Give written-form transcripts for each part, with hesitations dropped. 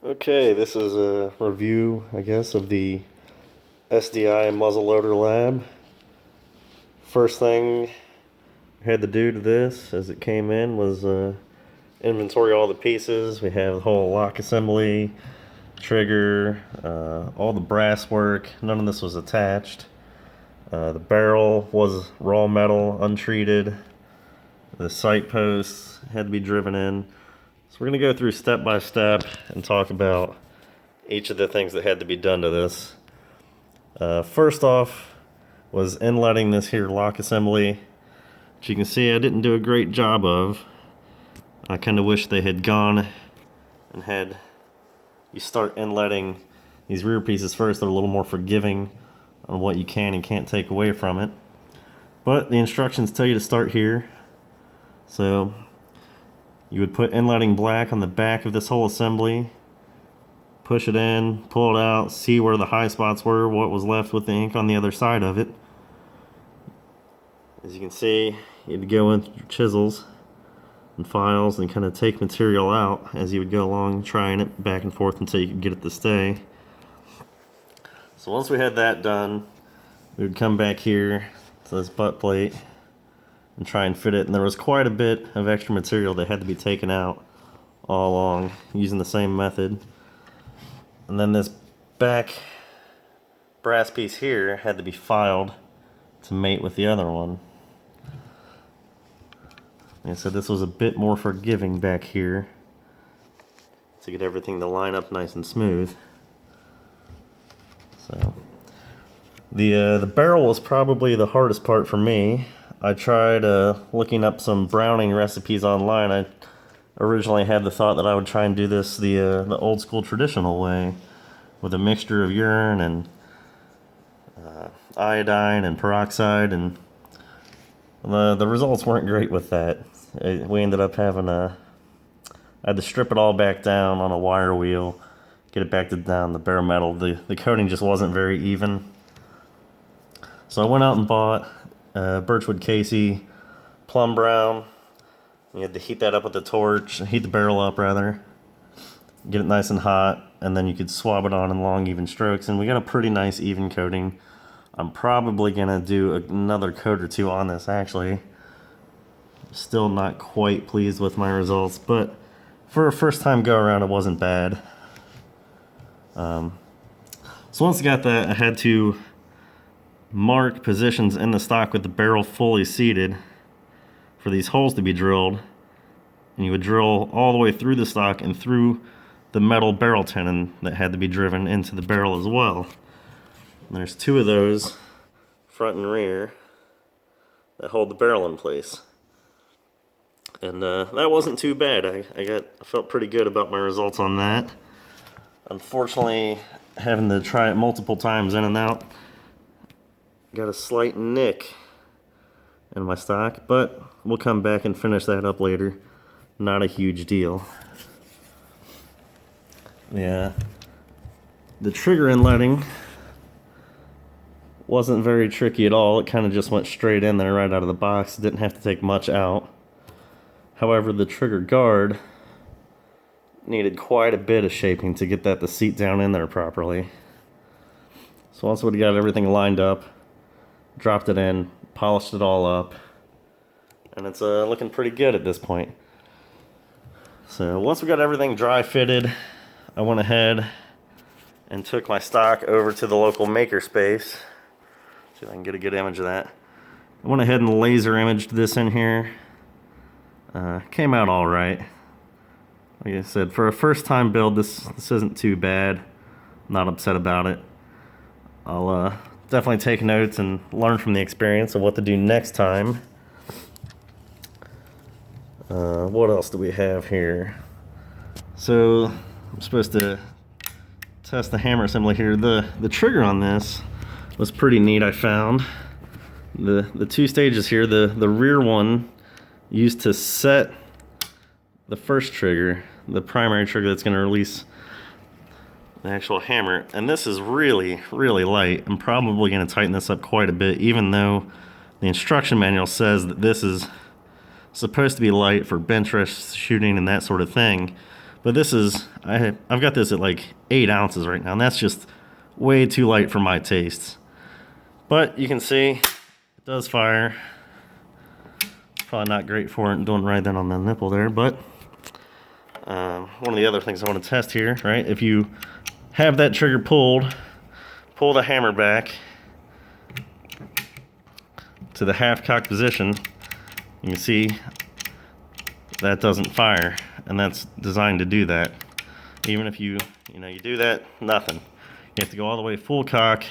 Okay, this is a review, I guess, of the SDI Muzzleloader Lab. First thing I had to do to this as it came in was inventory all the pieces. We have the whole lock assembly, trigger, all the brass work. None of this was attached. The barrel was raw metal, untreated. The sight posts had to be driven in. So we're going to go through step by step and talk about each of the things that had to be done to this. First off was inletting this here lock assembly, which you can see I didn't do a great job of. I kind of wish they had gone and had you start inletting these rear pieces first. They're a little more forgiving on what you can and can't take away from it. But the instructions tell you to start here. So you would put inletting black on the back of this whole assembly, push it in, pull it out, see where the high spots were, what was left with the ink on the other side of it. As you can see, you had to go in with your chisels and files and kind of take material out as you would go along, trying it back and forth until you could get it to stay. So once we had that done, we would come back here to this butt plate and try and fit it, and there was quite a bit of extra material that had to be taken out all along using the same method. And then this back brass piece here had to be filed to mate with the other one. And so this was a bit more forgiving back here to get everything to line up nice and smooth. So the barrel was probably the hardest part for me. I tried looking up some browning recipes online. I originally had the thought that I would try and do this the old school traditional way, with a mixture of urine and iodine and peroxide, and the results weren't great with that. We ended up having I had to strip it all back down on a wire wheel, get it back to down the bare metal. The coating just wasn't very even. So I went out and bought Birchwood Casey plum brown. You had to heat that up with the torch, heat the barrel up rather, get it nice and hot, and then you could swab it on in long even strokes, and we got a pretty nice even coating. I'm probably gonna do another coat or two on this actually. Still not quite pleased with my results, but for a first time go around it wasn't bad. So once I got that, I had to mark positions in the stock with the barrel fully seated for these holes to be drilled, and you would drill all the way through the stock and through the metal barrel tenon that had to be driven into the barrel as well. And there's two of those, front and rear, that hold the barrel in place. And that wasn't too bad. I felt pretty good about my results on that. Unfortunately, having to try it multiple times in and out, got a slight nick in my stock, but we'll come back and finish that up later. Not a huge deal. Yeah, the trigger inletting wasn't very tricky at all. It kind of just went straight in there right out of the box. Didn't have to take much out. However, the trigger guard needed quite a bit of shaping to get that to seat down in there properly. So once we got everything lined up, dropped it in, polished it all up, and it's looking pretty good at this point. So once we got everything dry fitted, I went ahead and took my stock over to the local makerspace. See if I can get a good image of that. I went ahead and laser imaged this in here. Came out all right. Like I said, for a first time build, this isn't too bad. I'm not upset about it. I'll definitely take notes and learn from the experience of what to do next time. What else do we have here? So I'm supposed to test the hammer assembly here. The trigger on this was pretty neat, I found. The two stages here, the rear one used to set the first trigger, the primary trigger that's going to release the actual hammer, and this is really light. I'm probably going to tighten this up quite a bit, even though the instruction manual says that this is supposed to be light for bench rest shooting and that sort of thing. But this is, I've got this at like 8 ounces right now, and that's just way too light for my tastes. But you can see it does fire. Probably not great for it, doing right then on the nipple there, but one of the other things I want to test here, right? If you have that trigger pulled, pull the hammer back to the half cock position, you can see that doesn't fire, and that's designed to do that. Even if you do that, nothing. You have to go all the way full cock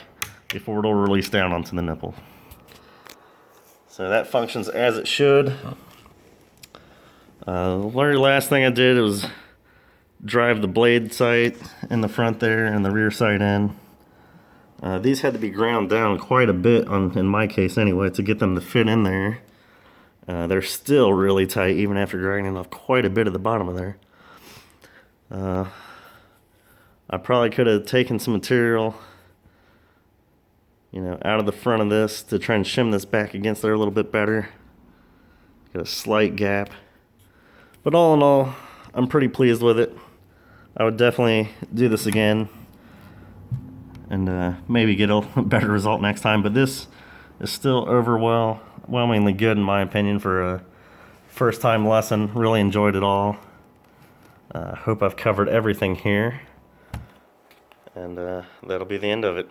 before it'll release down onto the nipple. So that functions as it should. The very last thing I did was drive the blade sight in the front there and the rear sight in. These had to be ground down quite a bit, in my case anyway, to get them to fit in there. They're still really tight even after grinding off quite a bit of the bottom of there. I probably could have taken some material, out of the front of this to try and shim this back against there a little bit better. Got a slight gap. But all in all, I'm pretty pleased with it. I would definitely do this again and maybe get a better result next time. But this is still overwhelmingly good in my opinion for a first time lesson. Really enjoyed it all. Hope I've covered everything here. And that'll be the end of it.